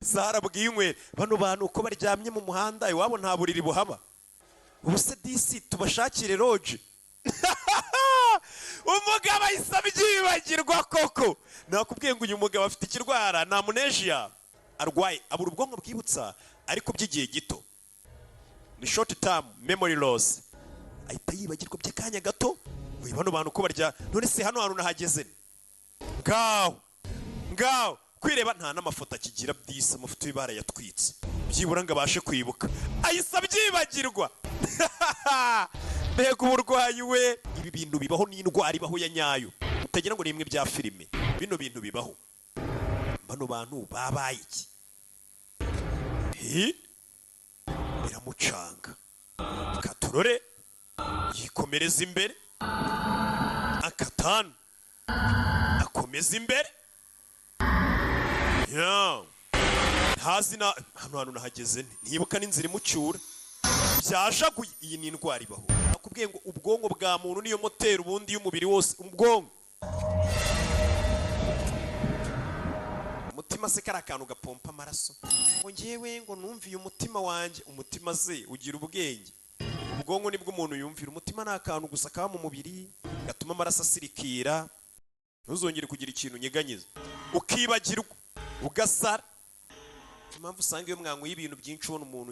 zarabwiye inywera bano bantu uko baryamye mu muhanda iwabo nta buriri buhaba ubu se disi tubashakire loge umugabo ahise abyibagirwa koko nakubwiye ngo uyu mugabo afite ikirwara na amnesia arwaye abura ubwonko bwibutsa ariko by'igihe gito ni short term memory loss ahita yibagirwa by'akanya gato we bano bantu uko barya none se hano hantu nahageze ngaho kwireba nta n'amafoto akigira disi amafoto y'ibara yatwitse byibura ngo abashe kwibuka ahise abyibagirwa mbega uburwayi we ibi bintu bibaho n'indwara ibaho ya nyayo utagira ngo ni imwe bya filime bino bintu bibaho bano bantu babaye iki biramucanga katurore yikomereza imbere akatanu akomeza imbere ntazi na hano hantu nahageze ntibuka n'inzira imucyura byashaguye iyi ni indwara ibaho nakubwiye ngo ubwonko bwa muntu niyo moteri ubundi y'umubiri wose ubwonko umutima se kari akantu gapompa amaraso ngo ngewe ngo numviye umutima wanjye umutima se ugira ubwenge ubwonko nibwo umuntu yumvira umutima ni akantu gusa kaba mu mubiri gatuma amaraso asirikira ntuzongere kugira ikintu unyeganyiza ukibagirwa ugasara impamvu usanga iyo mwanyweye ibintu byinshi ubona umuntu